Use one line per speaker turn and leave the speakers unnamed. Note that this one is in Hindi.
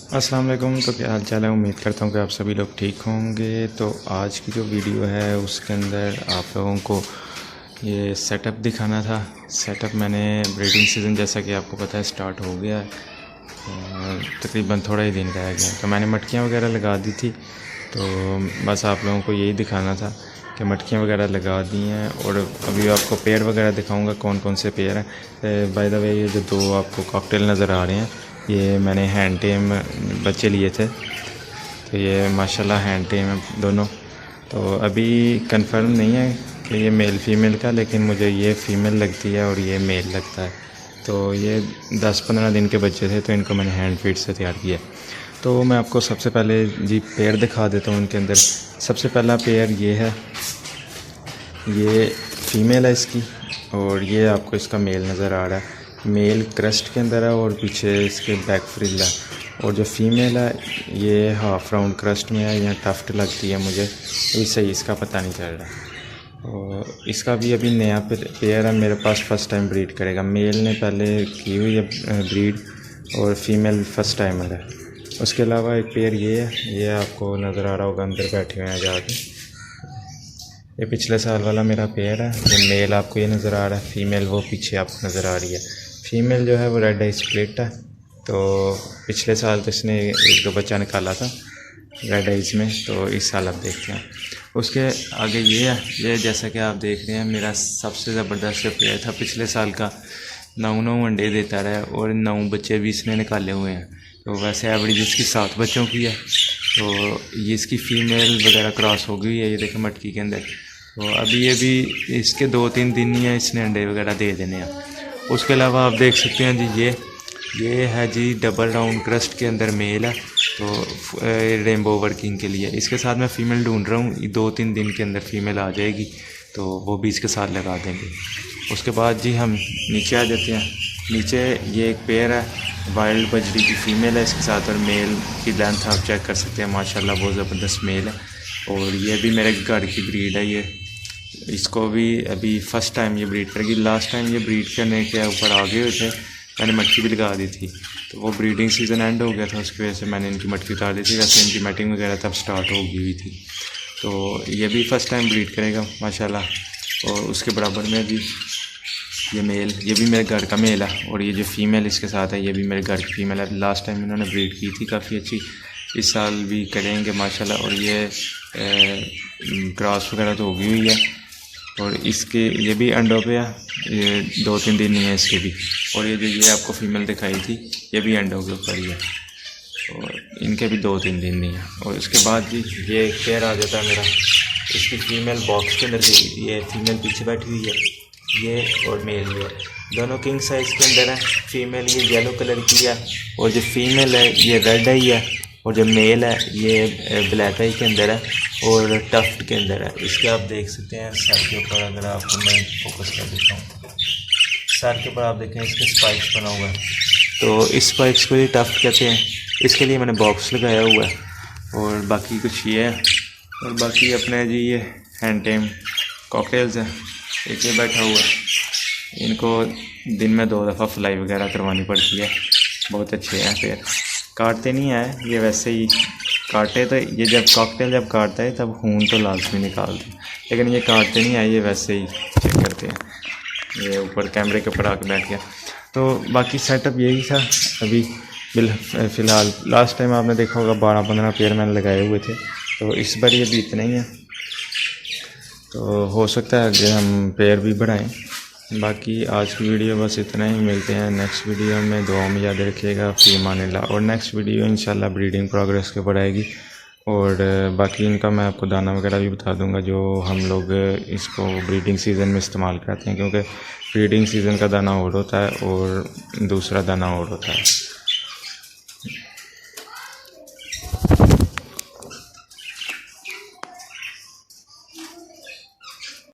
अस्सलाम वालेकुम। तो क्या हाल चाल है। उम्मीद करता हूँ कि आप सभी लोग ठीक होंगे। तो आज की जो वीडियो है उसके अंदर आप लोगों को ये सेटअप दिखाना था। सेटअप मैंने ब्रीडिंग सीज़न जैसा कि आपको पता है स्टार्ट हो गया है, तकरीबन थोड़ा ही दिन रह गया। तो मैंने मटकियाँ वगैरह लगा दी थी। तो बस आप लोगों को यही दिखाना था कि मटकियाँ वगैरह लगा दी हैं। और अभी आपको पेड़ वगैरह दिखाऊंगा कौन कौन से पेड़ हैं। बाय द वे ये जो दो आपको कॉकटेल नज़र आ रहे हैं ये मैंने हैंड टेम बच्चे लिए थे। तो ये माशाल्लाह हैंड टेम है दोनों। तो अभी कंफर्म नहीं है कि ये मेल फीमेल का, लेकिन मुझे ये फ़ीमेल लगती है और ये मेल लगता है। तो ये 10-15 दिन के बच्चे थे, तो इनको मैंने हैंड फीड से तैयार किया। तो मैं आपको सबसे पहले जी पेयर दिखा देता हूँ। उनके अंदर सबसे पहला पेयर ये है, ये फ़ीमेल है इसकी, और ये आपको इसका मेल नज़र आ रहा है। मेल क्रस्ट के अंदर है और पीछे इसके बैक फ्रिल है। और जो फीमेल है ये हाफ राउंड क्रस्ट में है, यहाँ टफ्ट लगती है मुझे, तो सही इसका पता नहीं चल रहा। और इसका भी अभी नया पेयर है मेरे पास, फ़र्स्ट टाइम ब्रीड करेगा। मेल ने पहले की हुई है ब्रीड और फीमेल फ़र्स्ट टाइमर है। उसके अलावा एक पेयर ये है, ये आपको नज़र आ रहा होगा अंदर बैठे हुए हैं जाके। ये पिछले साल वाला मेरा पेयर है। ये मेल आपको ये नज़र आ रहा है, फ़ीमेल वो पीछे आपको नज़र आ रही है। फ़ीमेल जो है वो रेड आई स्प्लिट है। तो पिछले साल तो इसने एक दो बच्चा निकाला था रेड आइज़ में, तो इस साल आप देखते हैं। उसके आगे ये है, ये जैसा कि आप देख रहे हैं मेरा सबसे ज़बरदस्त पेयर था पिछले साल का। 9 अंडे देता रहा और 9 बच्चे भी इसने निकाले हुए हैं। तो वैसे एवरेज इसकी 7 बच्चों की है। तो ये इसकी फ़ीमेल वगैरह क्रॉस हो गई है, ये देखें मटकी के अंदर। तो अभी ये भी इसके 2-3 दिन ही है, इसने अंडे वगैरह दे देने हैं। उसके अलावा आप देख सकते हैं जी ये है जी डबल राउंड क्रस्ट के अंदर मेल है। तो रेनबो वर्किंग के लिए इसके साथ मैं फ़ीमेल ढूंढ रहा हूँ। 2-3 दिन के अंदर फ़ीमेल आ जाएगी, तो वो भी इसके साथ लगा देंगे। उसके बाद जी हम नीचे आ जाते हैं। नीचे ये एक पेयर है, वाइल्ड बजरी की फ़ीमेल है इसके साथ, और मेल की लेंथ आप चेक कर सकते हैं, माशाल्लाह बहुत ज़बरदस्त मेल है। और ये भी मेरे घर की ब्रीड है। ये इसको भी अभी फ़र्स्ट टाइम ये ब्रीड करेगी। लास्ट टाइम ये ब्रीड करने के ऊपर आ गए हुए थे, मैंने मटकी भी लगा दी थी। तो वो ब्रीडिंग सीज़न एंड हो गया था, उसकी वजह से मैंने इनकी मटकी उतार दी थी। वैसे इनकी मैटिंग वगैरह तब स्टार्ट हो गई हुई थी। तो ये भी फ़र्स्ट टाइम ब्रीड करेगा माशाल्लाह। और उसके बराबर में भी ये मेल, ये भी मेरे घर का मेल है। और ये जो फ़ीमेल इसके साथ है ये भी मेरे घर की फ़ीमेल है। लास्ट टाइम इन्होंने ब्रीड की थी काफ़ी अच्छी, इस साल भी करेंगे माशाल्लाह। और ये क्रॉस वगैरह तो होगी हुई है। और इसके ये भी अंडों पे है, ये 2-3 दिन ही है इसके भी। और ये जो ये आपको फ़ीमेल दिखाई थी ये भी अंडों के ऊपर ही है, और इनके भी 2-3 दिन नहीं है। और उसके बाद जी ये एक पेयर आ जाता है मेरा, इसकी फ़ीमेल बॉक्स के अंदर गई, ये फ़ीमेल पीछे बैठी हुई है, ये और मेल ये दोनों किंग साइज़ के अंदर है। फ़ीमेल ये येलो कलर की है, और जो फीमेल है ये रेड आई है, और जो मेल है ये ब्लैक आई के अंदर है और टफ्ट के अंदर है। इसके आप देख सकते हैं सर के ऊपर, अगर आपको मैं फोकस कर देता हूँ, सर के ऊपर आप देखें इसके स्पाइक्स बना हुआ है। तो इस स्पाइक्स को ये टफ्ट कहते हैं। इसके लिए मैंने बॉक्स लगाया हुआ है। और बाकी कुछ ये है, और बाकी अपने जी ये हैंड टेम कॉकटेल्स हैं। एक ये बैठा हुआ है, इनको दिन में 2 दफ़ा फ्लाई वगैरह करवानी पड़ती है। बहुत अच्छे हैं फिर, काटते नहीं है ये, वैसे ही काटे तो ये जब कॉकटेल जब काटता है तब खून तो लाजमी निकालते हैं, लेकिन ये काटते नहीं है, ये वैसे ही चेक करते हैं। ये ऊपर कैमरे के ऊपर आके बैठ गया। तो बाकी सेटअप यही था अभी फ़िलहाल। लास्ट टाइम आपने देखा होगा 12-15 पेयर मैंने लगाए हुए थे, तो इस बार ये भी इतना ही है। तो हो सकता है कि हम पेयर भी बढ़ाएं। बाकी आज की वीडियो बस इतना ही। मिलते हैं नेक्स्ट वीडियो में। दुआ में याद रखिएगा। फ़ी अमानिल्लाह। और नेक्स्ट वीडियो इंशाल्लाह ब्रीडिंग प्रोग्रेस के ऊपर आएगी। और बाकी इनका मैं आपको दाना वगैरह भी बता दूंगा जो हम लोग इसको ब्रीडिंग सीज़न में इस्तेमाल करते हैं, क्योंकि ब्रीडिंग सीज़न का दाना और होता है और दूसरा दाना और होता है।